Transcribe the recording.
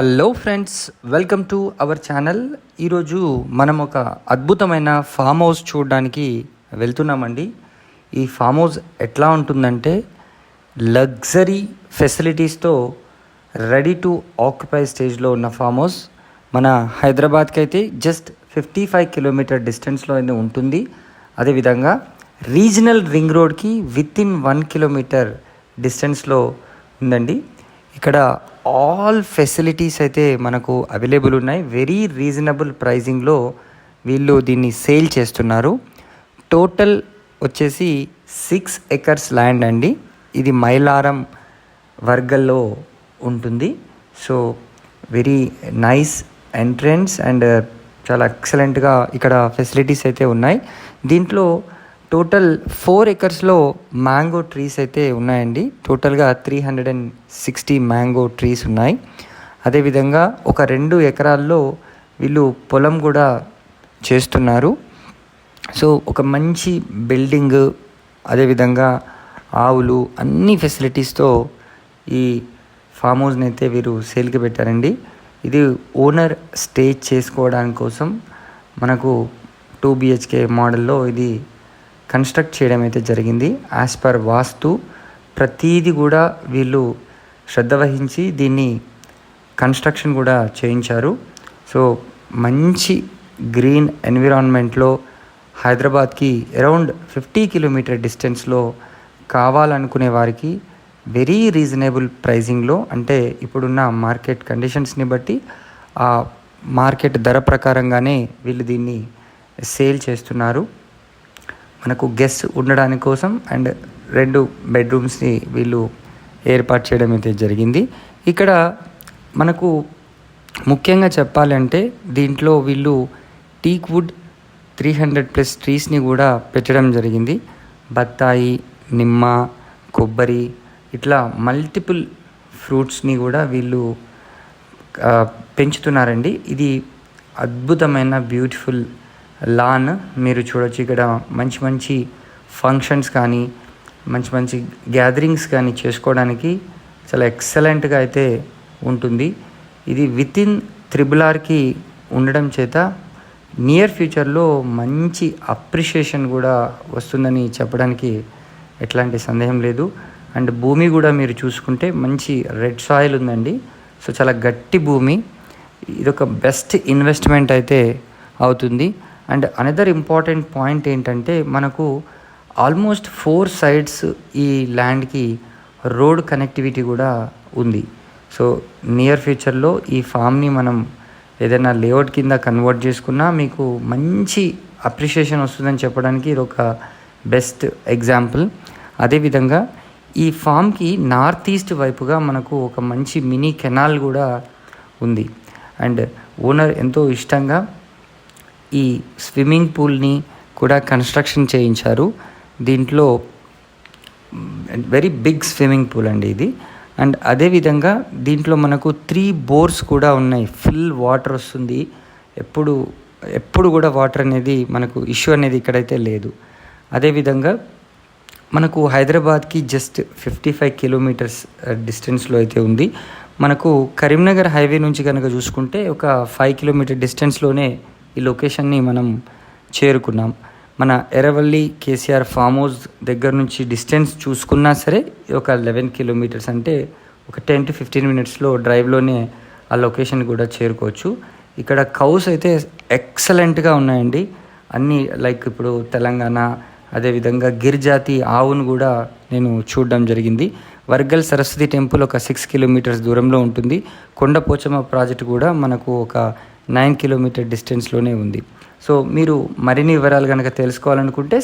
Hello friends, welcome to our channel. ఈరోజు మనం ఒక అద్భుతమైన ఫామ్ హౌస్ చూడడానికి వెళ్తున్నామండి. ఈ ఫామ్ హౌస్ ఎట్లా ఉంటుందంటే లగ్జరీ ఫెసిలిటీస్తో రెడీ టు ఆక్యుపై స్టేజ్లో ఉన్న ఫామ్ హౌస్. మన హైదరాబాద్కి అయితే జస్ట్ 55 కిలోమీటర్ డిస్టెన్స్లో అయితే ఉంటుంది. అదేవిధంగా రీజనల్ రింగ్ రోడ్కి విత్ ఇన్ 1 కిలోమీటర్ డిస్టెన్స్లో ఉందండి. ఇక్కడ ఆల్ ఫెసిలిటీస్ అయితే మనకు అవైలబుల్ ఉన్నాయి. వెరీ రీజనబుల్ ప్రైజింగ్లో వీళ్ళు దీన్ని సేల్ చేస్తున్నారు. టోటల్ వచ్చేసి 6 ఎకర్స్ ల్యాండ్ అండి. ఇది మైలారం వర్గల్లో ఉంటుంది. So very nice entrance and చాలా ఎక్సలెంట్గా ఇక్కడ ఫెసిలిటీస్ అయితే ఉన్నాయి. దీంట్లో టోటల్ 4 ఎకర్స్లో మ్యాంగో ట్రీస్ అయితే ఉన్నాయండి. టోటల్గా 360 మ్యాంగో ట్రీస్ ఉన్నాయి. అదేవిధంగా ఒక 2 ఎకరాల్లో వీళ్ళు పొలం కూడా చేస్తున్నారు. సో ఒక మంచి బిల్డింగ్, అదేవిధంగా ఆవులు, అన్ని ఫెసిలిటీస్తో ఈ ఫామ్ హౌస్ని అయితే వీరు సేల్కి పెట్టారండి. ఇది ఓనర్ స్టే చేసుకోవడానికి కోసం మనకు 2 BHK మోడల్లో ఇది కన్స్ట్రక్ట్ చేయడం అయితే జరిగింది. యాజ్ పర్ వాస్తు ప్రతీది కూడా వీళ్ళు శ్రద్ధ వహించి దీన్ని కన్స్ట్రక్షన్ కూడా చేయించారు. సో మంచి గ్రీన్ ఎన్విరాన్మెంట్లో హైదరాబాద్కి అరౌండ్ 50 కిలోమీటర్ డిస్టెన్స్లో కావాలనుకునే వారికి వెరీ రీజనబుల్ ప్రైజింగ్లో, అంటే ఇప్పుడున్న మార్కెట్ కండిషన్స్ని బట్టి ఆ మార్కెట్ ధర ప్రకారంగానే వీళ్ళు దీన్ని సేల్ చేస్తున్నారు. మనకు గెస్ట్ ఉండడానికి కోసం అండ్ 2 బెడ్రూమ్స్ని వీళ్ళు ఏర్పాటు చేయడం అయితే జరిగింది. ఇక్కడ మనకు ముఖ్యంగా చెప్పాలంటే దీంట్లో వీళ్ళు టీక్ వుడ్ 300+ ట్రీస్ని కూడా పెట్టడం జరిగింది. బత్తాయి, నిమ్మ, కొబ్బరి, ఇట్లా మల్టిపుల్ ఫ్రూట్స్ని కూడా వీళ్ళు పెంచుతున్నారండి. ఇది అద్భుతమైన బ్యూటిఫుల్ లాన్ మీరు చూడొచ్చు. ఇక్కడ మంచి మంచి ఫంక్షన్స్ కానీ మంచి గ్యాదరింగ్స్ కానీ చేసుకోవడానికి చాలా ఎక్సలెంట్గా అయితే ఉంటుంది. ఇది విత్ ఇన్ RRRకి ఉండడం చేత నియర్ ఫ్యూచర్లో మంచి అప్రిషియేషన్ కూడా వస్తుందని చెప్పడానికి ఎట్లాంటి సందేహం లేదు. అండ్ భూమి కూడా మీరు చూసుకుంటే మంచి రెడ్ సాయిల్ ఉందండి. సో చాలా గట్టి భూమి. ఇదొక బెస్ట్ ఇన్వెస్ట్మెంట్ అయితే అవుతుంది. అండ్ అనదర్ ఇంపార్టెంట్ పాయింట్ ఏంటంటే మనకు ఆల్మోస్ట్ 4 సైడ్స్ ఈ ల్యాండ్కి రోడ్ కనెక్టివిటీ కూడా ఉంది. సో నియర్ ఫ్యూచర్లో ఈ ఫామ్ని మనం ఏదైనా లేఅవుట్ కింద కన్వర్ట్ చేసుకున్నా మీకు మంచి అప్రిషియేషన్ వస్తుందని చెప్పడానికి ఇది ఒక బెస్ట్ ఎగ్జాంపుల్. అదేవిధంగా ఈ ఫామ్కి నార్త్ ఈస్ట్ వైపుగా మనకు ఒక మంచి మినీ కెనాల్ కూడా ఉంది. అండ్ ఓనర్ ఎంతో ఇష్టంగా ఈ స్విమ్మింగ్ పూల్ని కూడా కన్స్ట్రక్షన్ చేయించారు. దీంట్లో వెరీ బిగ్ స్విమ్మింగ్ పూల్ అండి ఇది. అండ్ అదేవిధంగా దీంట్లో మనకు 3 బోర్స్ కూడా ఉన్నాయి. ఫుల్ వాటర్ వస్తుంది. ఎప్పుడు కూడా వాటర్ అనేది మనకు ఇష్యూ అనేది ఇక్కడైతే లేదు. అదేవిధంగా మనకు హైదరాబాద్కి జస్ట్ 55 కిలోమీటర్స్ డిస్టెన్స్లో అయితే ఉంది. మనకు కరీంనగర్ హైవే నుంచి కనుక చూసుకుంటే ఒక 5 కిలోమీటర్ డిస్టెన్స్లోనే ఈ లొకేషన్ని మనం చేరుకున్నాం. మన ఎర్రవల్లి కేసీఆర్ ఫామ్ హౌస్ దగ్గర నుంచి డిస్టెన్స్ చూసుకున్నా సరే ఒక 11 కిలోమీటర్స్, అంటే ఒక 10 to 15 మినిట్స్లో డ్రైవ్లోనే ఆ లొకేషన్ కూడా చేరుకోవచ్చు. ఇక్కడ కౌస్ అయితే ఎక్సలెంట్గా ఉన్నాయండి. అన్నీ లైక్ ఇప్పుడు తెలంగాణ, అదేవిధంగా గిరిజాతి ఆవును కూడా నేను చూడడం జరిగింది. వర్గల్ సరస్వతి టెంపుల్ ఒక 6 కిలోమీటర్స్ దూరంలో ఉంటుంది. కొండపోచమ్మ ప్రాజెక్ట్ కూడా మనకు ఒక 9 కిలోమీటర్ డిస్టెన్స్లోనే ఉంది. సో మీరు మరిన్ని వివరాలు కనుక తెలుసుకోవాలనుకుంటే